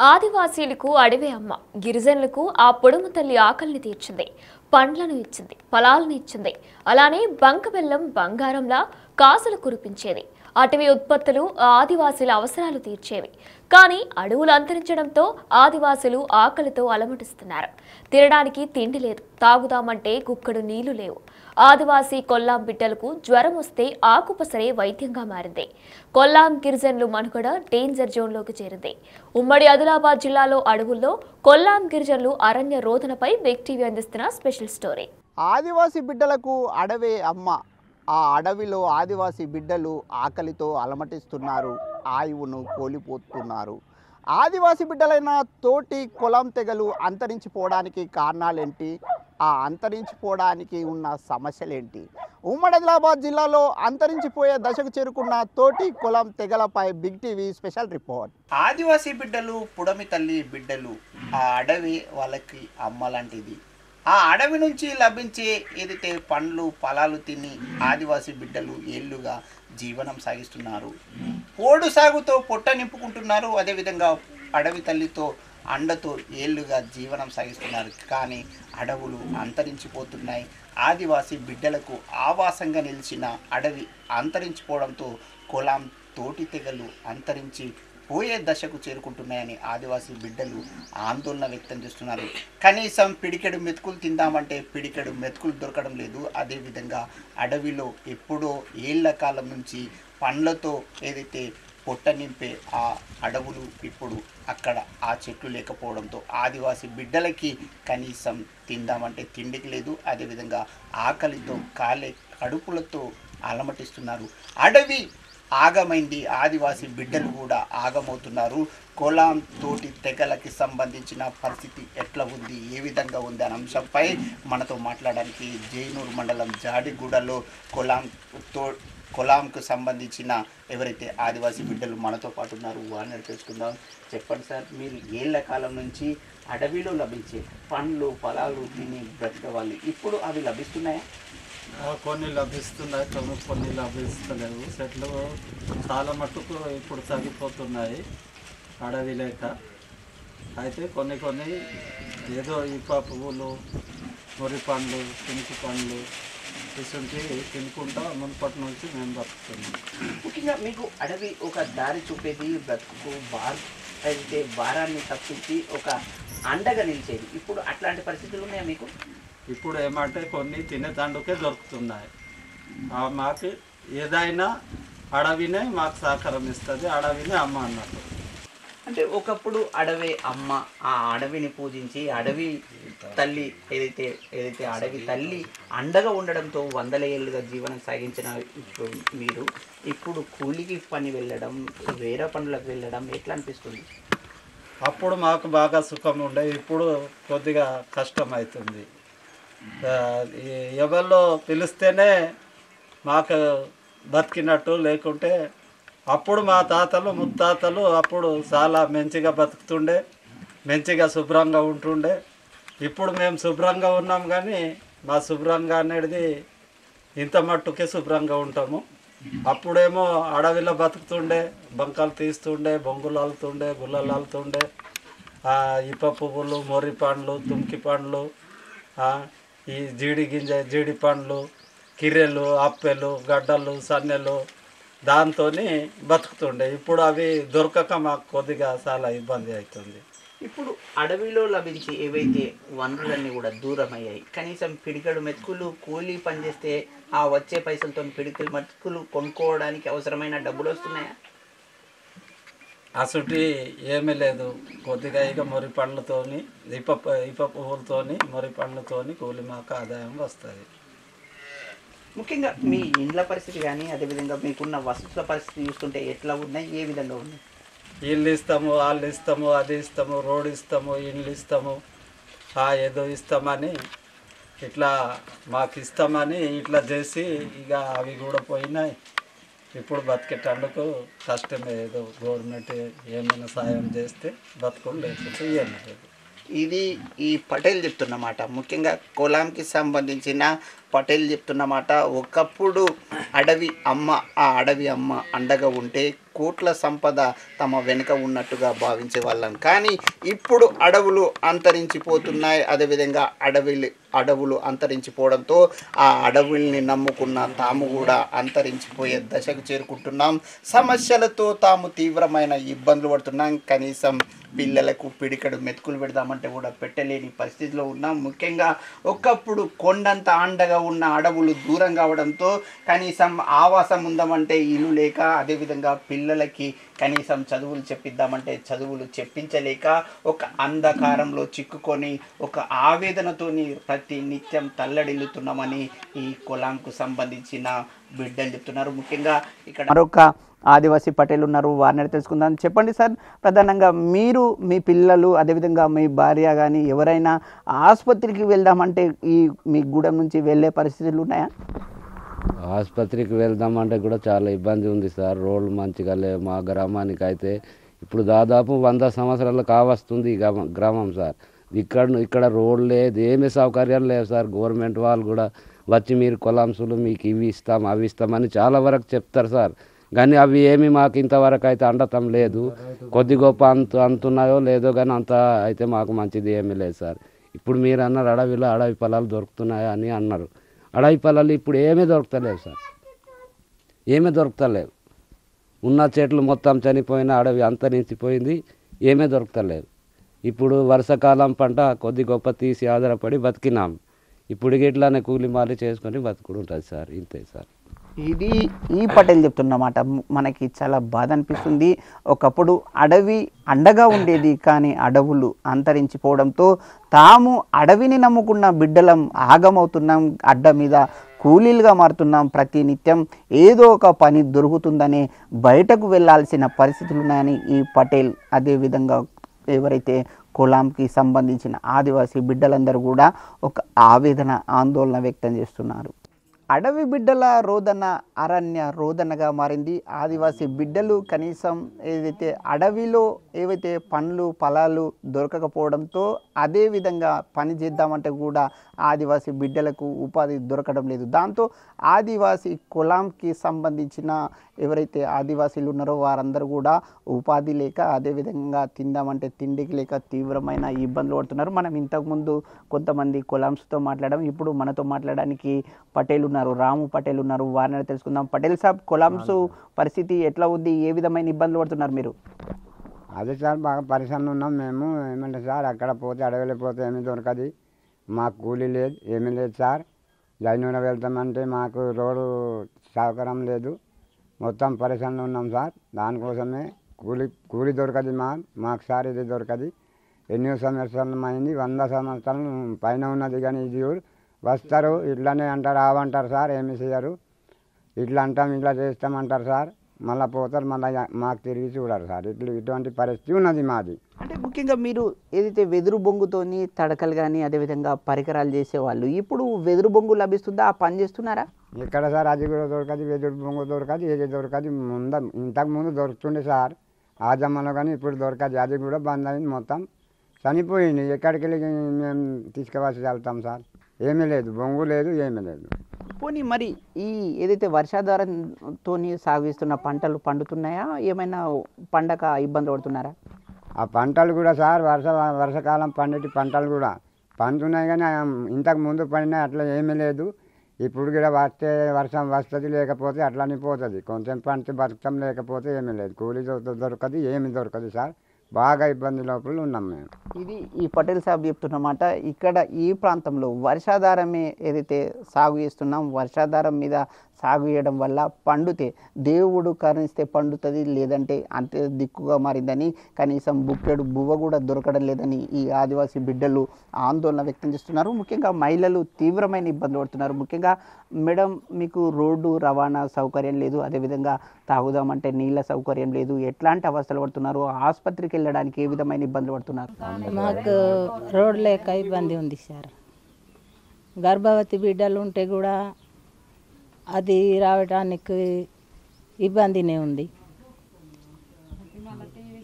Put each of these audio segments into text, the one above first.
ఆదివాసీలకు అడవి అమ్మ, గిరిజనులకు ఆ పొడుము తల్లి ఆకలిని తీర్చింది, పండ్లను ఇచ్చింది, ఫలాలను ఇచ్చింది. అలానే బంకబెల్లం బంగారంలా కాసులు కురిపించేది. అటవీ ఉత్పత్తులు ఆదివాసీల అవసరాలు తీర్చేవి. కానీ అడవులు అంతరించడంతో ఆదివాసులు ఆకలితో అలమటిస్తున్నారు. తినడానికి తిండి లేదు, తాగుదామంటే కుక్కడు నీళ్లు లేవు. ఆదివాసీ కొల్లాం బిడ్డలకు జ్వరం వస్తే ఆకుపసరే వైద్యంగా మారింది. కొల్లాం గిరిజనులు మనుగడ డేంజర్ జోన్లోకి చేరింది. ఉమ్మడి ఆదిలాబాద్ జిల్లాలో అడవుల్లో కొల్లాం గిరిజనులు అరణ్య రోదనపై బిగ్ టీవీ అందిస్తున్న స్పెషల్ స్టోరీ. ఆదివాసీ బిడ్డలకు అడవే అమ్మ. ఆ అడవిలో ఆదివాసీ బిడ్డలు ఆకలితో అలమటిస్తున్నారు, ఆయువును కోల్పోతున్నారు. ఆదివాసీ బిడ్డలైన తోటి కొలం తెగలు అంతరించిపోవడానికి కారణాలేంటి? ఆ అంతరించిపోవడానికి ఉన్న సమస్యలేంటి? ఉమ్మడి ఆదిలాబాద్ జిల్లాలో అంతరించిపోయే దశకు చేరుకున్న తోటి కొలం తెగలపై big TV special report. Adivasi బిడ్డలు పుడమి తల్లి బిడ్డలు. ఆ అడవి వాళ్ళకి అమ్మ లాంటిది. ఆ అడవి నుంచి లభించే ఏదైతే పండ్లు ఫలాలు తిని ఆదివాసీ బిడ్డలు ఏళ్ళుగా జీవనం సాగిస్తున్నారు. పోడు సాగుతో పొట్ట నింపుకుంటున్నారు. అదేవిధంగా అడవి తల్లితో అండతో ఏళ్ళుగా జీవనం సాగిస్తున్నారు. కానీ అడవులు అంతరించిపోతున్నాయి. ఆదివాసీ బిడ్డలకు ఆవాసంగా నిలిచిన అడవి అంతరించిపోవడంతో కొలాం తోటి తెగలు అంతరించి పోయే దశకు చేరుకుంటున్నాయని ఆదివాసీ బిడ్డలు ఆందోళన వ్యక్తం చేస్తున్నారు. కనీసం పిడికెడు మెతుకులు తిందామంటే పిడికెడు మెతుకులు దొరకడం లేదు. అదేవిధంగా అడవిలో ఎప్పుడో ఏళ్ల కాలం నుంచి పండ్లతో ఏదైతే పొట్ట నింపే ఆ అడవులు ఇప్పుడు అక్కడ ఆ చెట్లు లేకపోవడంతో ఆదివాసీ బిడ్డలకి కనీసం తిందామంటే తిండికి లేదు. అదేవిధంగా ఆకలితో కాలే కడుపులతో అలమటిస్తున్నారు. అడవి ఆగమైంది. ఆదివాసీ బిడ్డలు కూడా ఆగమవుతున్నారు. కొలాం తోటి తెగలకి సంబంధించిన పరిస్థితి ఎట్లా ఉంది, ఏ విధంగా ఉంది అనే అంశంపై మనతో మాట్లాడడానికి జైనూరు మండలం జాడిగూడలో కొలాంకు సంబంధించిన ఎవరైతే ఆదివాసీ బిడ్డలు మనతో పాటు ఉన్నారు వారిని తెలుసుకుందాం. చెప్పండి సార్, మీరు ఏళ్ల కాలం నుంచి అడవిలో లభించే పండ్లు ఫలాలు తిని బ్రతకవాలి, ఇప్పుడు అవి లభిస్తున్నాయా? కొన్ని లభిస్తున్నాయి, కొన్ని లభిస్తలేవు. చెట్లు చాలా మట్టుకు ఇప్పుడు తగ్గిపోతున్నాయి అడవి లేక. అయితే కొన్ని ఏదో ఈప పువ్వులు, మురి పండ్లు, పింకి పండ్లు ఇటువంటి తినుకుంటా మునుపటి నుంచి మేము బతుకుతున్నాం. ముఖ్యంగా మీకు అడవి ఒక దారి చూపేది, బ్రతుకు అయితే భారాన్ని తప్పించి ఒక అండగా నిలిచేది. ఇప్పుడు అట్లాంటి పరిస్థితులు ఉన్నాయా మీకు? ఇప్పుడు ఏమంటే కొన్ని తినేతందుకే దొరుకుతున్నాయి. మాకు ఏదైనా అడవినే మాకు సహకారం ఇస్తుంది, అడవినే అమ్మ అన్నట్టు. అంటే ఒకప్పుడు అడవి అమ్మ, ఆ అడవిని పూజించి అడవి తల్లి ఏదైతే అడవి తల్లి అండగా ఉండడంతో వందల ఏళ్ళుగా జీవనం సాగించిన మీరు ఇప్పుడు కూలికి పని వెళ్ళడం, వేరే పనులకు వెళ్ళడం ఎట్లా అనిపిస్తుంది? అప్పుడు మాకు బాగా సుఖం ఉండే, ఇప్పుడు కొద్దిగా కష్టం అవుతుంది. ఎవరిలో పిలిస్తేనే మాకు బతికినట్టు, లేకుంటే అప్పుడు మా తాతలు ముత్తాతలు అప్పుడు చాలా మంచిగా బతుకుతుండే, మంచిగా శుభ్రంగా ఉంటుండే. ఇప్పుడు మేము శుభ్రంగా ఉన్నాం కానీ మా శుభ్రంగా అనేది ఇంత మట్టుకే శుభ్రంగా ఉంటాము. అప్పుడేమో అడవిలో బతుకుతుండే, బంకలు తీస్తుండే, బొంగులు అల్లుతుండే, గుల్లలు అల్లుతుండే, ఇప్ప పువ్వులు, మొర్రి పండ్లు, తుంకి పండ్లు, ఈ జీడి పండ్లు, కిర్రెలు, అప్పెలు, గడ్డలు, సన్నెలు దాంతో బతుకుతుండే. ఇప్పుడు అవి దొరకక మాకు కొద్దిగా చాలా ఇబ్బంది అవుతుంది. ఇప్పుడు అడవిలో లభించి ఏవైతే వనరులన్నీ కూడా దూరం అయ్యాయి. కనీసం పిడికడు మెతుకులు కూలీ పనిచేస్తే ఆ వచ్చే పైసలతో పిడికలు మెతుకులు కొనుక్కోవడానికి అవసరమైన డబ్బులు వస్తున్నాయా? అసలు ఏమీ లేదు. కొద్దిగా ఇక మొరి పండ్లతోని, ఇప్ప పువ్వులతోని, మొరి పండ్లతోని కూలి మాకు ఆదాయం వస్తుంది. ముఖ్యంగా మీ ఇండ్ల పరిస్థితి కానీ అదేవిధంగా మీకున్న వసతుల పరిస్థితి చూస్తుంటే ఎట్లా ఉన్నాయి, ఏ విధంగా ఉన్నాయి? ఇల్లు ఇస్తాము, వాళ్ళు ఇస్తాము, అది ఇస్తాము, రోడ్ ఇస్తాము, ఇండ్లు ఇస్తాము, ఏదో ఇస్తామని ఇట్లా మాకు ఇస్తామని ఇట్లా చేసి ఇక అవి కూడా పోయినాయి. ఇప్పుడు బతికేటందుకు కష్టమే. ఏదో గవర్నమెంట్ ఏమైనా సాయం చేస్తే బతుకులు, లేకపోతే ఏమీ లేదు. ఇది ఈ పటేల్ చెప్తున్నమాట. ముఖ్యంగా కొలాంకి సంబంధించిన పటేల్ చెప్తున్నమాట. ఒకప్పుడు అడవి అమ్మ, ఆ అడవి అమ్మ అండగా ఉంటే కోట్ల సంపద తమ వెనుక ఉన్నట్టుగా భావించే వాళ్ళం. కానీ ఇప్పుడు అడవులు అంతరించిపోతున్నాయి. అదేవిధంగా అడవులు అంతరించిపోవడంతో ఆ అడవుల్ని నమ్ముకున్న తాము కూడా అంతరించిపోయే దశకు చేరుకుంటున్నాం. సమస్యలతో తాము తీవ్రమైన ఇబ్బందులు పడుతున్నాం. కనీసం పిల్లలకు పిడికడు మెతుకులు పెడదామంటే కూడా పెట్టలేని పరిస్థితిలో ఉన్నాం. ముఖ్యంగా ఒకప్పుడు కొండంత అండగా ఉన్న అడవులు దూరం కావడంతో కనీసం ఆవాసం ఉందామంటే ఇల్లు లేక, అదేవిధంగా పిల్లలకి కనీసం చదువులు చెప్పిద్దామంటే చదువులు చెప్పించలేక ఒక అంధకారంలో చిక్కుకొని ఒక ఆవేదనతోని ప్రతి నిత్యం తల్లడిల్లుతున్నామని ఈ కులాంకు సంబంధించిన బిడ్డలు చెప్తున్నారు. ముఖ్యంగా ఇక్కడ మరొక ఆదివాసీ పటేల్ ఉన్నారు, వారిని తెలుసుకుందాం. చెప్పండి సార్, ప్రధానంగా మీరు, మీ పిల్లలు, అదేవిధంగా మీ భార్య కానీ ఎవరైనా ఆసుపత్రికి వెళ్దామంటే మీ గూడెం నుంచి వెళ్ళే పరిస్థితులు ఉన్నాయా? ఆసుపత్రికి వెళ్దామంటే కూడా చాలా ఇబ్బంది ఉంది సార్. రోడ్లు మంచిగా లేవు. మా గ్రామానికి అయితే ఇప్పుడు దాదాపు 100 సంవత్సరాలు కావస్తుంది ఈ గ్రామం సార్. ఇక్కడ రోడ్లు లేదు, ఏమీ సౌకర్యాలు లేవు సార్. గవర్నమెంట్ వాళ్ళు కూడా వచ్చి మీరు కొలాంసులు మీకు ఇవి ఇస్తాం అవి ఇస్తామని చాలా వరకు చెప్తారు సార్. కానీ అవి ఏమి మాకు ఇంతవరకు అయితే అందటం లేదు. కొద్ది గొప్ప అంతున్నాయో లేదో కానీ అంత అయితే మాకు మంచిది ఏమీ లేదు సార్. ఇప్పుడు మీరు అన్నారు అడవి పొలాలు దొరుకుతున్నాయా అని అన్నారు. అడవి పొలాలు ఇప్పుడు ఏమీ దొరుకుతలేవు సార్, ఏమీ దొరుకుతలేవు. ఉన్న చెట్లు మొత్తం చనిపోయిన, అడవి అంతరించిపోయింది, ఏమీ దొరుకుతలేవు. ఇప్పుడు వర్షాకాలం పంట కొద్ది గొప్ప తీసి ఆధారపడి బతికినాం. ఇప్పుడు ఇట్లానే కూలిమాలి చేసుకొని బతుకుడు ఉంటుంది సార్. ఇంతే సార్. ఇది ఈ పటేల్ చెప్తున్నమాట మనకి చాలా బాధ అనిపిస్తుంది. ఒకప్పుడు అడవి అండగా ఉండేది, కానీ అడవులు అంతరించిపోవడంతో తాము అడవిని నమ్ముకున్న బిడ్డలం ఆగమవుతున్నాం. అడ్డ మీద కూలీలుగా మారుతున్నాం. ప్రతి నిత్యం ఏదో ఒక పని దొరుకుతుందని బయటకు వెళ్ళాల్సిన పరిస్థితులు ఉన్నాయని ఈ పటేల్, అదేవిధంగా ఎవరైతే కులాంకి సంబంధించిన ఆదివాసీ బిడ్డలందరూ కూడా ఒక ఆవేదన, ఆందోళన వ్యక్తం చేస్తున్నారు. అడవి బిడ్డల రోదన అరణ్య రోదనగా మారింది. ఆదివాసీ బిడ్డలు కనీసం ఏదైతే అడవిలో ఏవైతే పండ్లు ఫలాలు దొరకకపోవడంతో అదేవిధంగా పని చేద్దామంటే కూడా ఆదివాసీ బిడ్డలకు ఉపాధి దొరకడం లేదు. దాంతో ఆదివాసీ కులాంకి సంబంధించిన ఎవరైతే ఆదివాసీలు ఉన్నారో వారందరూ కూడా ఉపాధి లేక, అదేవిధంగా తిందామంటే తిండికి లేక తీవ్రమైన ఇబ్బందులు పడుతున్నారు. మనం ఇంతకుముందు కొంతమంది కులాంస్తో మాట్లాడడం, ఇప్పుడు మనతో మాట్లాడడానికి పటేల్ ఉన్నారు, రాము పటేల్ ఉన్నారు, వారిని తెలుసుకుందాం. పటేల్ సాబ్, కులాంస్ పరిస్థితి ఎట్లా ఉంది? ఏ విధమైన ఇబ్బందులు పడుతున్నారు మీరు? అదే సార్, బాగా పరిశ్రమ ఉన్నాం మేము. ఏమంటే సార్, అక్కడ పోతే అడవిలో పోతే ఏమీ దొరకదు, మాకు కూలీ లేదు, ఏమీ లేదు సార్. జైనూర వెళ్తామంటే మాకు రోడ్డు సౌకర్యం లేదు, మొత్తం పరిశ్రమలో ఉన్నాం సార్. దానికోసమే కూలి దొరకదు మాకు సార్. ఇది దొరకదు. ఎన్నో సంవత్సరాలు అయింది, 100 సంవత్సరాలు పైన ఉన్నది. కానీ ఇది వస్తారు ఇట్లానే అంటారు, ఆవంటారు సార్, ఏమి చేయరు. ఇట్లా అంటాం, ఇట్లా చేస్తామంటారు సార్. మళ్ళీ పోతారు, మళ్ళీ మాకు తిరిగి చూడరు సార్. ఇటువంటి పరిస్థితి ఉన్నది మాది. అంటే ముఖ్యంగా మీరు ఏదైతే వెదురు బొంగుతోని తడకలు కానీ అదేవిధంగా పరికరాలు చేసేవాళ్ళు, ఇప్పుడు వెదురు బొంగు లభిస్తుందా? ఆ పని చేస్తున్నారా? ఇక్కడ సార్ అది కూడా దొరకదు, వెదురు బొంగు దొరకదు, ఏది దొరకదు. ఇంతకు ముందు దొరుకుతుండే సార్ ఆ జమ్మలో, కానీ ఇప్పుడు దొరకదు. అది కూడా బంద్ అయింది, మొత్తం చనిపోయింది. ఎక్కడికి వెళ్ళి మేము తీసుకువచ్చి వెళ్తాం సార్? ఏమీ లేదు, బొంగు లేదు, ఏమీ లేదు. పోనీ మరి ఈ ఏదైతే వర్షాధారంతో సాగు చేస్తున్న పంటలు పండుతున్నాయా? ఏమైనా పండక ఇబ్బంది పడుతున్నారా? ఆ పంటలు కూడా సార్ వర్షాకాలం పండేటి పంటలు కూడా పండుతున్నాయి, కానీ ఇంతకు ముందు పడినాయి అట్లా ఏమీ లేదు. ఇప్పుడు కూడా వర్షం వస్తుంది, లేకపోతే అట్లానే పోతుంది. కొంచెం పంట బతుకం, లేకపోతే ఏమీ లేదు. కూలీ దొరకదు, ఏమి దొరకదు సార్. బాగా ఇబ్బంది లోపల ఉన్నాం మేము. ఇది ఈ పటేల్ సాబ్ చెప్తున్నమాట. ఇక్కడ ఈ ప్రాంతంలో వర్షాధారమే ఏదైతే సాగు చేస్తున్నాం, వర్షాధారం మీద సాగు చేయడం వల్ల పండుతే దేవుడు కరుణిస్తే పండుతుంది, లేదంటే అంతే దిక్కుగా మారిందని, కనీసం బుక్కెడు బువ్వ కూడా దొరకడం లేదని ఈ ఆదివాసీ బిడ్డలు ఆందోళన వ్యక్తం చేస్తున్నారు. ముఖ్యంగా మహిళలు తీవ్రమైన ఇబ్బందులు పడుతున్నారు. ముఖ్యంగా మేడం, మీకు రోడ్డు రవాణా సౌకర్యం లేదు, అదేవిధంగా తాగుదామంటే నీళ్ళ సౌకర్యం లేదు, ఎట్లాంటి అవస్థలు పడుతున్నారు? ఆసుపత్రికి వెళ్ళడానికి ఏ విధమైన ఇబ్బందులు పడుతున్నారు? మాకు రోడ్ లేక ఇబ్బంది ఉంది సార్. గర్భవతి బిడ్డలు ఉంటే కూడా అది రావడానికి ఇబ్బందినే ఉంది.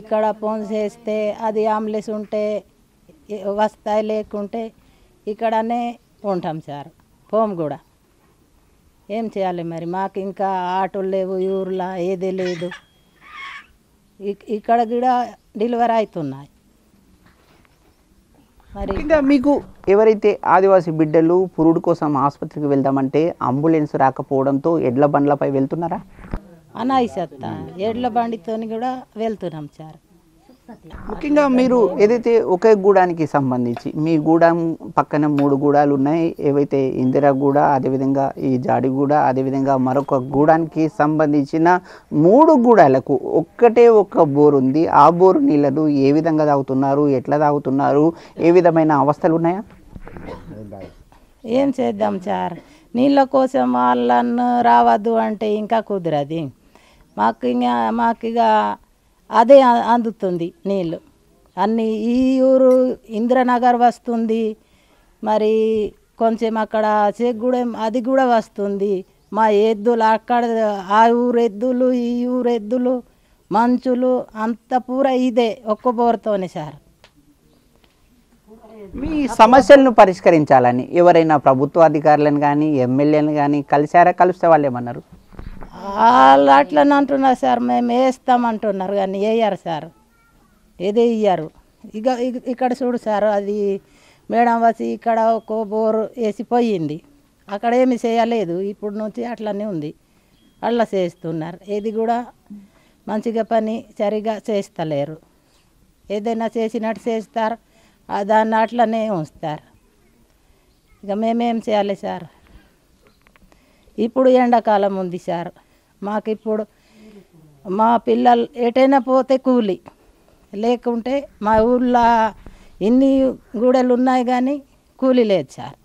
ఇక్కడ ఫోన్ చేస్తే అది అంబులెన్స్ ఉంటే వస్తాయి, లేకుంటే ఇక్కడనే ఉంటాం సార్. పోం కూడా ఏం చేయాలి మరి? మాకు ఇంకా ఆటోలు లేవు, ఊర్లో ఏది లేదు. ఇక్కడ కూడా డెలివరీ అవుతున్నాయి. మరి ముఖ్యంగా మీకు ఎవరైతే ఆదివాసీ బిడ్డలు పురుడు కోసం ఆసుపత్రికి వెళ్దామంటే అంబులెన్స్ రాకపోవడంతో ఎడ్ల బండ్లపై వెళ్తున్నారా? అనాయిసత్త ఎడ్ల బండితో కూడా వెళ్తున్నాం సార్. ముఖ్యంగా మీరు ఏదైతే ఒకే గూడానికి సంబంధించి మీ గూడెం పక్కన 3 గూడాలు ఉన్నాయి, ఏవైతే ఇందిరాగూడ, అదేవిధంగా ఈ జాడిగూడ, అదేవిధంగా మరొక గూడానికి సంబంధించిన 3 గూడాలకు ఒక్కటే ఒక్క బోరు ఉంది. ఆ బోరు నీళ్ళను ఏ విధంగా తాగుతున్నారు, ఎట్లా తాగుతున్నారు, ఏ విధమైన అవస్థలు ఉన్నాయా? ఏం చేద్దాం సార్, నీళ్ళ కోసం వాళ్ళను రావద్దు అంటే ఇంకా కుదరది. మాకు ఇక అదే అందుతుంది నీళ్ళు అన్నీ. ఈ ఊరు ఇంద్రనగర్ వస్తుంది, మరి కొంచెం అక్కడ చెగ్గూడెం అది కూడా వస్తుంది. మా ఎద్దులు అక్కడ ఆ ఊరు ఎద్దులు ఈ ఊరు ఎద్దులు మంచులు అంత పూర ఇదే ఒక్క బోరుతోనే సార్. మీ సమస్యలను పరిష్కరించాలని ఎవరైనా ప్రభుత్వ అధికారులను కానీ ఎమ్మెల్యేలను కానీ కలిస్తే వాళ్ళు ఏమన్నారు? వాళ్ళు అట్లని అంటున్నారు సార్, మేము వేస్తామంటున్నారు కానీ వేయరు సార్, ఏదే ఇయ్యారు. ఇక్కడ చూడు సార్, అది మేడం వచ్చి ఇక్కడ ఒక బోరు వేసిపోయింది, అక్కడ ఏమి చేయలేదు. ఇప్పుడు నుంచి అట్లనే ఉంది, అట్లా చేస్తున్నారు. ఏది కూడా మంచిగా పని సరిగా చేస్తలేరు. ఏదైనా చేసినట్టు చేస్తారు, దాన్ని అట్లనే ఉంచుతారు. ఇక మేమేం చేయాలి సార్? ఇప్పుడు ఎండాకాలం ఉంది సార్, మాకు ఇప్పుడు మా పిల్లలు ఎటైనా పోతే కూలి, లేకుంటే మా ఊళ్ళో ఇన్ని గూడెలు ఉన్నాయి కానీ కూలి లేదు సార్.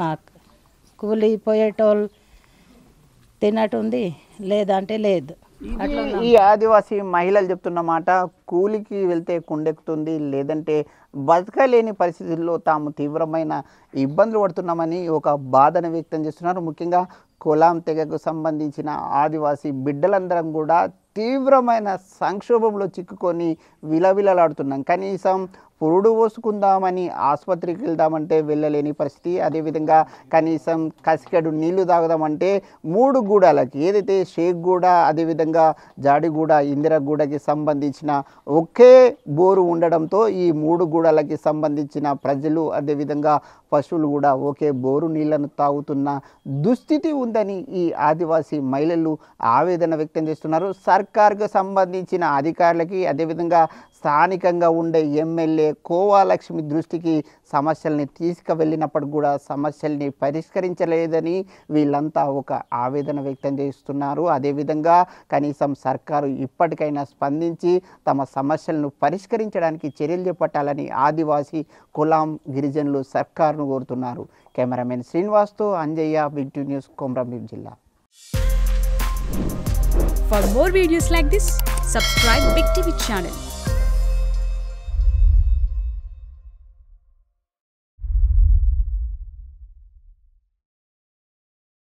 మాకు కూలి పోయేటోళ్ళు తినట్టుంది, లేదంటే లేదు. ఈ ఆదివాసీ మహిళలు చెప్తున్న మాట, కూలికి వెళ్తే కుండెక్కుతుంది, లేదంటే బతకలేని పరిస్థితుల్లో తాము తీవ్రమైన ఇబ్బందులు పడుతున్నామని ఒక బాధను వ్యక్తం చేస్తున్నారు. ముఖ్యంగా కొలాం తెగకు సంబంధించిన ఆదివాసీ బిడ్డలందరం కూడా తీవ్రమైన సంక్షోభంలో చిక్కుకొని విలవిలలాడుతున్నాం. కనీసం పురుడు పోసుకుందామని ఆసుపత్రికి వెళ్దామంటే వెళ్ళలేని పరిస్థితి. అదేవిధంగా కనీసం కసికడు నీళ్లు తాగుదామంటే 3 గూడాలకి, ఏదైతే షేక్గూడ, అదేవిధంగా జాడిగూడ, ఇందిరాగూడకి సంబంధించిన ఒకే బోరు ఉండడంతో ఈ 3 గూడాలకి సంబంధించిన ప్రజలు, అదేవిధంగా పశువులు కూడా ఒకే బోరు నీళ్లను తాగుతున్న దుస్థితి ఉందని ఈ ఆదివాసీ మహిళలు ఆవేదన వ్యక్తం చేస్తున్నారు. సర్కార్కు సంబంధించిన అధికారులకి, అదేవిధంగా స్థానికంగా ఉండే ఎమ్మెల్యే కోవా లక్ష్మి దృష్టికి సమస్యల్ని తీసుకువెళ్ళినప్పుడు కూడా సమస్యల్ని పరిష్కరించలేదని వీళ్ళంతా ఒక ఆవేదన వ్యక్తం చేస్తున్నారు. అదేవిధంగా కనీసం సర్కారు ఇప్పటికైనా స్పందించి తమ సమస్యలను పరిష్కరించడానికి చర్యలు చేపట్టాలని ఆదివాసీ కులాం గిరిజనులు సర్కారును కోరుతున్నారు. కెమెరామెన్ శ్రీనివాస్తో అంజయ్య, బిగ్ 2 న్యూస్, కొమరంభీం జిల్లా. For more videos like this, subscribe Big TV channel.